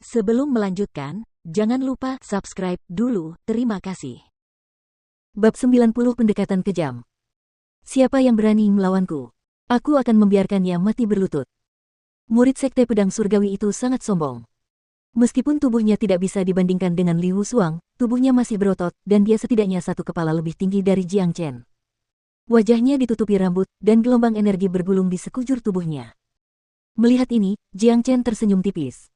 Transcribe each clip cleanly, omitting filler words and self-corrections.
Sebelum melanjutkan, jangan lupa subscribe dulu, terima kasih. Bab 90 Pendekatan Kejam. Siapa yang berani melawanku? Aku akan membiarkannya mati berlutut. Murid Sekte Pedang Surgawi itu sangat sombong. Meskipun tubuhnya tidak bisa dibandingkan dengan Liu Xuang, tubuhnya masih berotot dan dia setidaknya satu kepala lebih tinggi dari Jiang Chen. Wajahnya ditutupi rambut dan gelombang energi bergulung di sekujur tubuhnya. Melihat ini, Jiang Chen tersenyum tipis.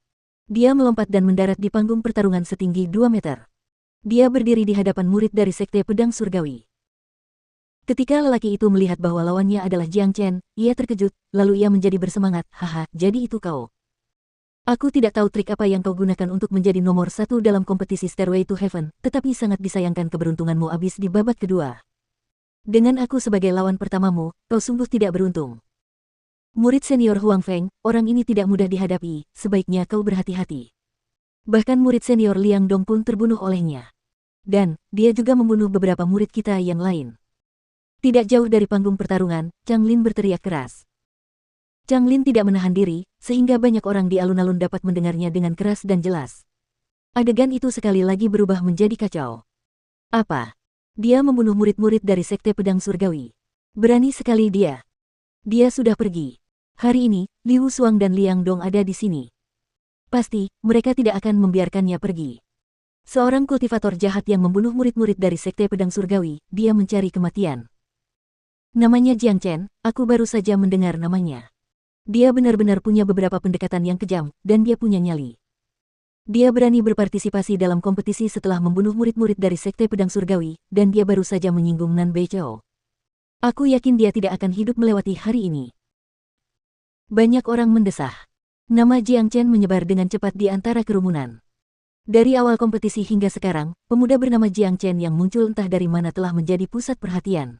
Dia melompat dan mendarat di panggung pertarungan setinggi 2 meter. Dia berdiri di hadapan murid dari Sekte Pedang Surgawi. Ketika lelaki itu melihat bahwa lawannya adalah Jiang Chen, ia terkejut, lalu ia menjadi bersemangat, haha, jadi itu kau. Aku tidak tahu trik apa yang kau gunakan untuk menjadi nomor 1 dalam kompetisi Stairway to Heaven, tetapi sangat disayangkan keberuntunganmu habis di babak kedua. Dengan aku sebagai lawan pertamamu, kau sungguh tidak beruntung. Murid senior Huang Feng, orang ini tidak mudah dihadapi, sebaiknya kau berhati-hati. Bahkan murid senior Liang Dong pun terbunuh olehnya. Dan, dia juga membunuh beberapa murid kita yang lain. Tidak jauh dari panggung pertarungan, Chang Lin berteriak keras. Chang Lin tidak menahan diri, sehingga banyak orang di alun-alun dapat mendengarnya dengan keras dan jelas. Adegan itu sekali lagi berubah menjadi kacau. Apa? Dia membunuh murid-murid dari Sekte Pedang Surgawi. Berani sekali dia. Dia sudah pergi. Hari ini, Liu Xuang dan Liang Dong ada di sini. Pasti, mereka tidak akan membiarkannya pergi. Seorang kultivator jahat yang membunuh murid-murid dari Sekte Pedang Surgawi, dia mencari kematian. Namanya Jiang Chen, aku baru saja mendengar namanya. Dia benar-benar punya beberapa pendekatan yang kejam, dan dia punya nyali. Dia berani berpartisipasi dalam kompetisi setelah membunuh murid-murid dari Sekte Pedang Surgawi, dan dia baru saja menyinggung Nan Beichou. Aku yakin dia tidak akan hidup melewati hari ini. Banyak orang mendesah. Nama Jiang Chen menyebar dengan cepat di antara kerumunan. Dari awal kompetisi hingga sekarang, pemuda bernama Jiang Chen yang muncul entah dari mana telah menjadi pusat perhatian.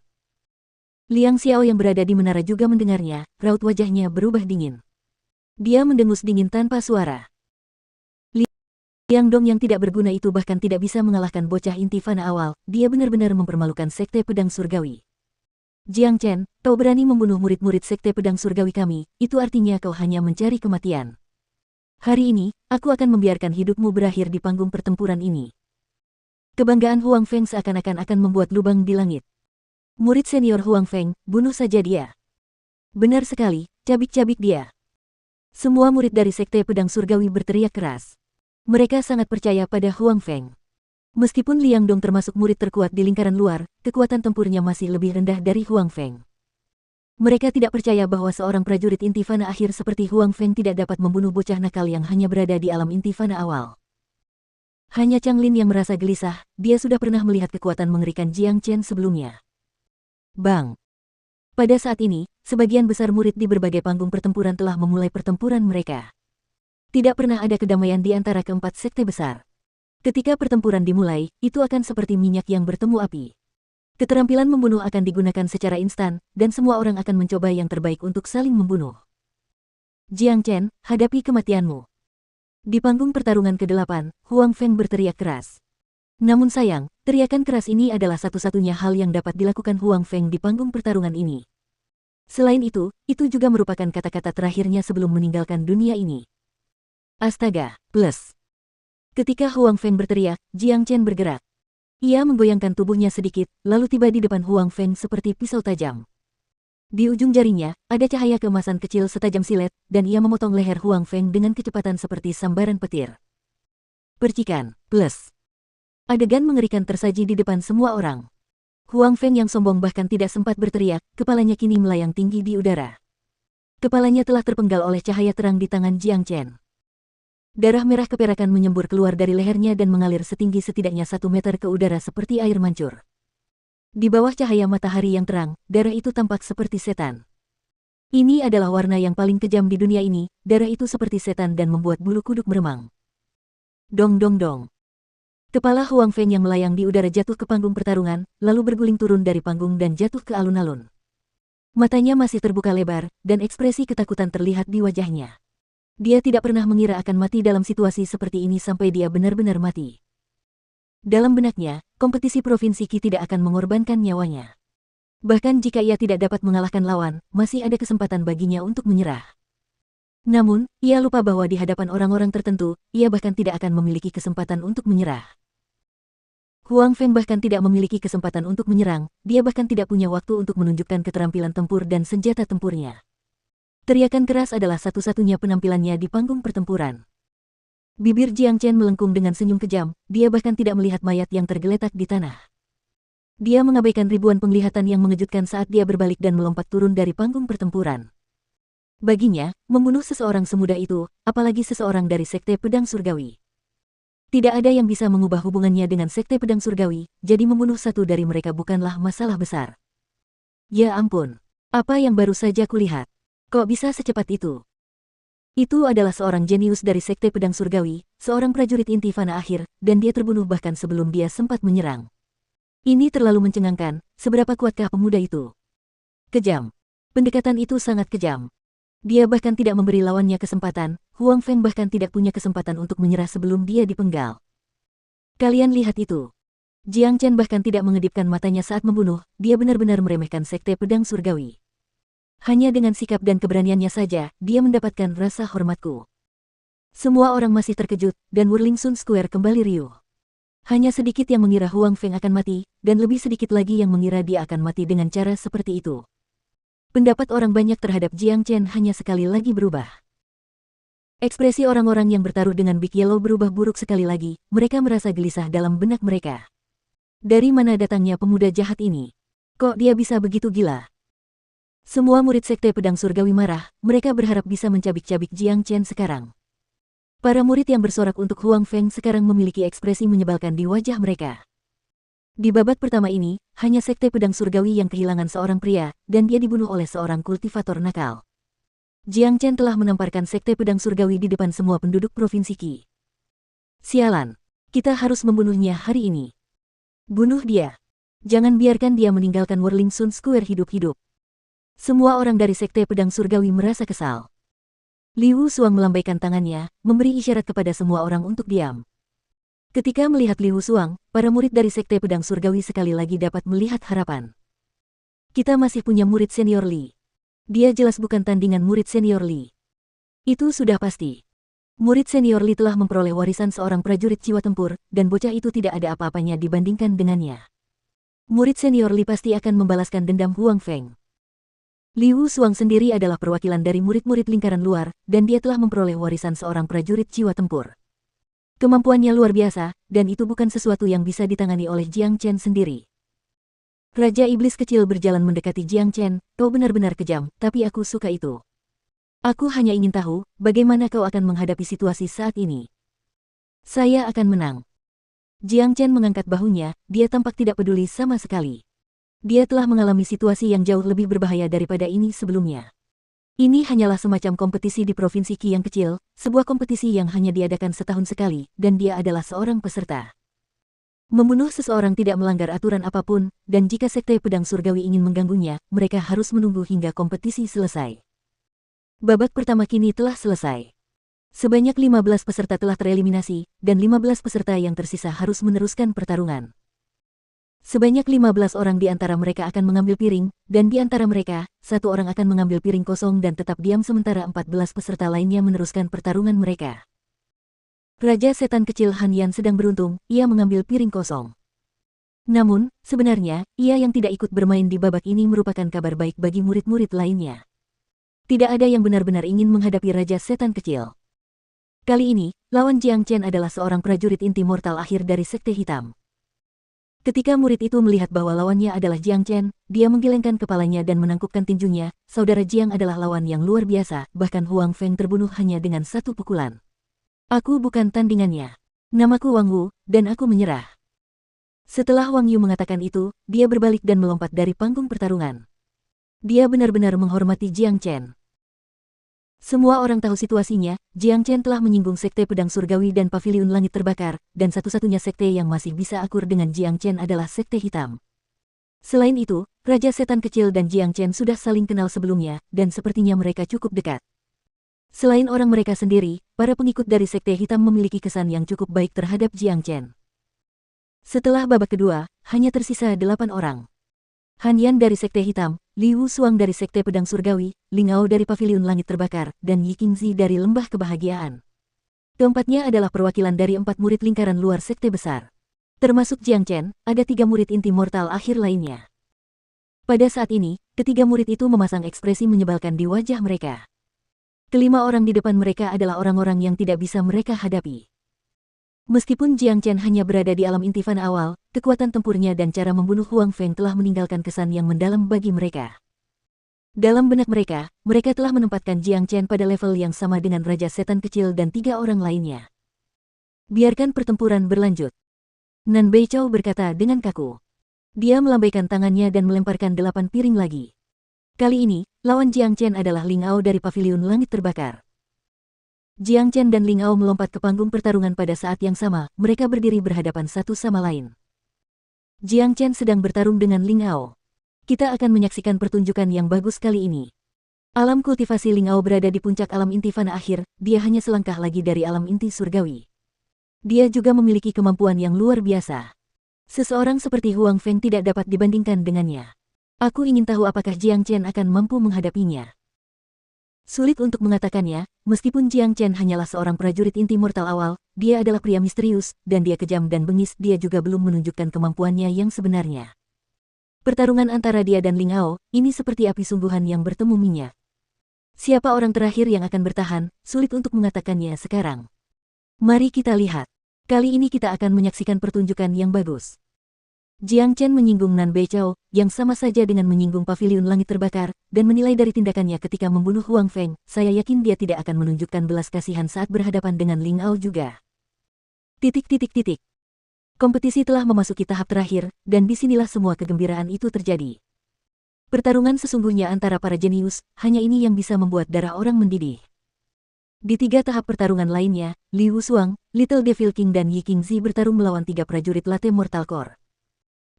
Liang Xiao yang berada di menara juga mendengarnya, raut wajahnya berubah dingin. Dia mendengus dingin tanpa suara. Liang Dong yang tidak berguna itu bahkan tidak bisa mengalahkan bocah inti fana awal, dia benar-benar mempermalukan Sekte Pedang Surgawi. Jiang Chen, kau berani membunuh murid-murid Sekte Pedang Surgawi kami, itu artinya kau hanya mencari kematian. Hari ini, aku akan membiarkan hidupmu berakhir di panggung pertempuran ini. Kebanggaan Huang Feng seakan-akan akan membuat lubang di langit. Murid senior Huang Feng, bunuh saja dia. Benar sekali, cabik-cabik dia. Semua murid dari Sekte Pedang Surgawi berteriak keras. Mereka sangat percaya pada Huang Feng. Meskipun Liang Dong termasuk murid terkuat di lingkaran luar, kekuatan tempurnya masih lebih rendah dari Huang Feng. Mereka tidak percaya bahwa seorang prajurit inti fana akhir seperti Huang Feng tidak dapat membunuh bocah nakal yang hanya berada di alam inti fana awal. Hanya Chang Lin yang merasa gelisah, dia sudah pernah melihat kekuatan mengerikan Jiang Chen sebelumnya. Bang! Pada saat ini, sebagian besar murid di berbagai panggung pertempuran telah memulai pertempuran mereka. Tidak pernah ada kedamaian di antara keempat sekte besar. Ketika pertempuran dimulai, itu akan seperti minyak yang bertemu api. Keterampilan membunuh akan digunakan secara instan, dan semua orang akan mencoba yang terbaik untuk saling membunuh. Jiang Chen, hadapi kematianmu. Di panggung pertarungan ke-8, Huang Feng berteriak keras. Namun sayang, teriakan keras ini adalah satu-satunya hal yang dapat dilakukan Huang Feng di panggung pertarungan ini. Selain itu juga merupakan kata-kata terakhirnya sebelum meninggalkan dunia ini. Astaga, plus. Ketika Huang Feng berteriak, Jiang Chen bergerak. Ia menggoyangkan tubuhnya sedikit, lalu tiba di depan Huang Feng seperti pisau tajam. Di ujung jarinya, ada cahaya keemasan kecil setajam silet, dan ia memotong leher Huang Feng dengan kecepatan seperti sambaran petir. Percikan, plus. Adegan mengerikan tersaji di depan semua orang. Huang Feng yang sombong bahkan tidak sempat berteriak, kepalanya kini melayang tinggi di udara. Kepalanya telah terpenggal oleh cahaya terang di tangan Jiang Chen. Darah merah keperakan menyembur keluar dari lehernya dan mengalir setinggi setidaknya 1 meter ke udara seperti air mancur. Di bawah cahaya matahari yang terang, darah itu tampak seperti setan. Ini adalah warna yang paling kejam di dunia ini, darah itu seperti setan dan membuat bulu kuduk meremang. Dong dong dong. Kepala Huang Feng yang melayang di udara jatuh ke panggung pertarungan, lalu berguling turun dari panggung dan jatuh ke alun-alun. Matanya masih terbuka lebar, dan ekspresi ketakutan terlihat di wajahnya. Dia tidak pernah mengira akan mati dalam situasi seperti ini sampai dia benar-benar mati. Dalam benaknya, kompetisi Provinsi Qi tidak akan mengorbankan nyawanya. Bahkan jika ia tidak dapat mengalahkan lawan, masih ada kesempatan baginya untuk menyerah. Namun, ia lupa bahwa di hadapan orang-orang tertentu, ia bahkan tidak akan memiliki kesempatan untuk menyerah. Huang Feng bahkan tidak memiliki kesempatan untuk menyerang, dia bahkan tidak punya waktu untuk menunjukkan keterampilan tempur dan senjata tempurnya. Teriakan keras adalah satu-satunya penampilannya di panggung pertempuran. Bibir Jiang Chen melengkung dengan senyum kejam, dia bahkan tidak melihat mayat yang tergeletak di tanah. Dia mengabaikan ribuan penglihatan yang mengejutkan saat dia berbalik dan melompat turun dari panggung pertempuran. Baginya, membunuh seseorang semudah itu, apalagi seseorang dari Sekte Pedang Surgawi. Tidak ada yang bisa mengubah hubungannya dengan Sekte Pedang Surgawi, jadi membunuh satu dari mereka bukanlah masalah besar. Ya ampun, apa yang baru saja kulihat? Kok bisa secepat itu? Itu adalah seorang jenius dari Sekte Pedang Surgawi, seorang prajurit inti fana akhir, dan dia terbunuh bahkan sebelum dia sempat menyerang. Ini terlalu mencengangkan, seberapa kuatkah pemuda itu? Kejam. Pendekatan itu sangat kejam. Dia bahkan tidak memberi lawannya kesempatan, Huang Feng bahkan tidak punya kesempatan untuk menyerah sebelum dia dipenggal. Kalian lihat itu. Jiang Chen bahkan tidak mengedipkan matanya saat membunuh, dia benar-benar meremehkan Sekte Pedang Surgawi. Hanya dengan sikap dan keberaniannya saja, dia mendapatkan rasa hormatku. Semua orang masih terkejut, dan Wurlingsun Square kembali riuh. Hanya sedikit yang mengira Huang Feng akan mati, dan lebih sedikit lagi yang mengira dia akan mati dengan cara seperti itu. Pendapat orang banyak terhadap Jiang Chen hanya sekali lagi berubah. Ekspresi orang-orang yang bertaruh dengan Big Yellow berubah buruk sekali lagi, mereka merasa gelisah dalam benak mereka. Dari mana datangnya pemuda jahat ini? Kok dia bisa begitu gila? Semua murid Sekte Pedang Surgawi marah, mereka berharap bisa mencabik-cabik Jiang Chen sekarang. Para murid yang bersorak untuk Huang Feng sekarang memiliki ekspresi menyebalkan di wajah mereka. Di babak pertama ini, hanya Sekte Pedang Surgawi yang kehilangan seorang pria, dan dia dibunuh oleh seorang kultivator nakal. Jiang Chen telah menamparkan Sekte Pedang Surgawi di depan semua penduduk Provinsi Qi. Sialan, kita harus membunuhnya hari ini. Bunuh dia. Jangan biarkan dia meninggalkan Wurlingsun Square hidup-hidup. Semua orang dari Sekte Pedang Surgawi merasa kesal. Liu Suang melambaikan tangannya, memberi isyarat kepada semua orang untuk diam. Ketika melihat Liu Suang, para murid dari Sekte Pedang Surgawi sekali lagi dapat melihat harapan. Kita masih punya murid senior Li. Dia jelas bukan tandingan murid senior Li. Itu sudah pasti. Murid senior Li telah memperoleh warisan seorang prajurit jiwa tempur, dan bocah itu tidak ada apa-apanya dibandingkan dengannya. Murid senior Li pasti akan membalaskan dendam Huang Feng. Liu Suang sendiri adalah perwakilan dari murid-murid lingkaran luar, dan dia telah memperoleh warisan seorang prajurit jiwa tempur. Kemampuannya luar biasa, dan itu bukan sesuatu yang bisa ditangani oleh Jiang Chen sendiri. Raja Iblis kecil berjalan mendekati Jiang Chen, kau benar-benar kejam, tapi aku suka itu. Aku hanya ingin tahu, bagaimana kau akan menghadapi situasi saat ini. Saya akan menang. Jiang Chen mengangkat bahunya, dia tampak tidak peduli sama sekali. Dia telah mengalami situasi yang jauh lebih berbahaya daripada ini sebelumnya. Ini hanyalah semacam kompetisi di Provinsi Qi yang kecil, sebuah kompetisi yang hanya diadakan setahun sekali, dan dia adalah seorang peserta. Membunuh seseorang tidak melanggar aturan apapun, dan jika Sekte Pedang Surgawi ingin mengganggunya, mereka harus menunggu hingga kompetisi selesai. Babak pertama kini telah selesai. Sebanyak 15 peserta telah tereliminasi, dan 15 peserta yang tersisa harus meneruskan pertarungan. Sebanyak 15 orang di antara mereka akan mengambil piring, dan di antara mereka, satu orang akan mengambil piring kosong dan tetap diam sementara 14 peserta lainnya meneruskan pertarungan mereka. Raja Setan Kecil Han Yan sedang beruntung, ia mengambil piring kosong. Namun, sebenarnya, ia yang tidak ikut bermain di babak ini merupakan kabar baik bagi murid-murid lainnya. Tidak ada yang benar-benar ingin menghadapi Raja Setan Kecil. Kali ini, lawan Jiang Chen adalah seorang prajurit inti mortal akhir dari Sekte Hitam. Ketika murid itu melihat bahwa lawannya adalah Jiang Chen, dia menggelengkan kepalanya dan menangkupkan tinjunya. Saudara Jiang adalah lawan yang luar biasa, bahkan Huang Feng terbunuh hanya dengan satu pukulan. Aku bukan tandingannya. Namaku Wang Wu, dan aku menyerah. Setelah Wang Yu mengatakan itu, dia berbalik dan melompat dari panggung pertarungan. Dia benar-benar menghormati Jiang Chen. Semua orang tahu situasinya, Jiang Chen telah menyinggung Sekte Pedang Surgawi dan Paviliun Langit Terbakar, dan satu-satunya sekte yang masih bisa akur dengan Jiang Chen adalah Sekte Hitam. Selain itu, Raja Setan Kecil dan Jiang Chen sudah saling kenal sebelumnya, dan sepertinya mereka cukup dekat. Selain orang mereka sendiri, para pengikut dari Sekte Hitam memiliki kesan yang cukup baik terhadap Jiang Chen. Setelah babak kedua, hanya tersisa 8 orang. Han Yan dari Sekte Hitam, Liu Suang dari Sekte Pedang Surgawi, Ling Ao dari Paviliun Langit Terbakar, dan Yi Qingzi dari Lembah Kebahagiaan. Keempatnya adalah perwakilan dari 4 murid lingkaran luar Sekte Besar. Termasuk Jiang Chen, ada 3 murid inti mortal akhir lainnya. Pada saat ini, ketiga murid itu memasang ekspresi menyebalkan di wajah mereka. Kelima orang di depan mereka adalah orang-orang yang tidak bisa mereka hadapi. Meskipun Jiang Chen hanya berada di alam inti fana awal, kekuatan tempurnya dan cara membunuh Huang Feng telah meninggalkan kesan yang mendalam bagi mereka. Dalam benak mereka, mereka telah menempatkan Jiang Chen pada level yang sama dengan Raja Setan Kecil dan 3 orang lainnya. Biarkan pertempuran berlanjut. Nan Beichao berkata dengan kaku. Dia melambaikan tangannya dan melemparkan 8 piring lagi. Kali ini, lawan Jiang Chen adalah Ling Ao dari Paviliun Langit Terbakar. Jiang Chen dan Ling Ao melompat ke panggung pertarungan pada saat yang sama, mereka berdiri berhadapan satu sama lain. Jiang Chen sedang bertarung dengan Ling Ao. Kita akan menyaksikan pertunjukan yang bagus kali ini. Alam kultivasi Ling Ao berada di puncak alam inti fana akhir, dia hanya selangkah lagi dari alam inti surgawi. Dia juga memiliki kemampuan yang luar biasa. Seseorang seperti Huang Feng tidak dapat dibandingkan dengannya. Aku ingin tahu apakah Jiang Chen akan mampu menghadapinya. Sulit untuk mengatakannya, meskipun Jiang Chen hanyalah seorang prajurit inti mortal awal, dia adalah pria misterius, dan dia kejam dan bengis, dia juga belum menunjukkan kemampuannya yang sebenarnya. Pertarungan antara dia dan Ling Ao, ini seperti api sungguhan yang bertemu minyak. Siapa orang terakhir yang akan bertahan, sulit untuk mengatakannya sekarang. Mari kita lihat. Kali ini kita akan menyaksikan pertunjukan yang bagus. Jiang Chen menyinggung Nan Beichao, yang sama saja dengan menyinggung Paviliun Langit Terbakar, dan menilai dari tindakannya ketika membunuh Huang Feng, saya yakin dia tidak akan menunjukkan belas kasihan saat berhadapan dengan Ling Ao juga. Kompetisi telah memasuki tahap terakhir, dan disinilah semua kegembiraan itu terjadi. Pertarungan sesungguhnya antara para jenius, hanya ini yang bisa membuat darah orang mendidih. Di 3 tahap pertarungan lainnya, Liu Suang, Little Devil King dan Yi Qingzi bertarung melawan 3 prajurit Latte Mortal Core.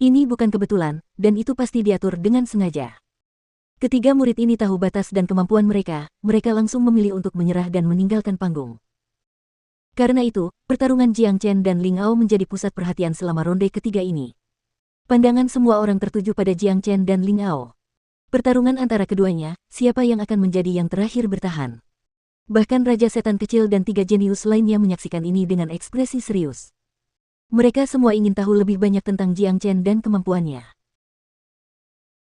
Ini bukan kebetulan, dan itu pasti diatur dengan sengaja. Ketiga murid ini tahu batas dan kemampuan mereka, mereka langsung memilih untuk menyerah dan meninggalkan panggung. Karena itu, pertarungan Jiang Chen dan Ling Ao menjadi pusat perhatian selama ronde ketiga ini. Pandangan semua orang tertuju pada Jiang Chen dan Ling Ao. Pertarungan antara keduanya, siapa yang akan menjadi yang terakhir bertahan. Bahkan Raja Setan Kecil dan 3 jenius lainnya menyaksikan ini dengan ekspresi serius. Mereka semua ingin tahu lebih banyak tentang Jiang Chen dan kemampuannya.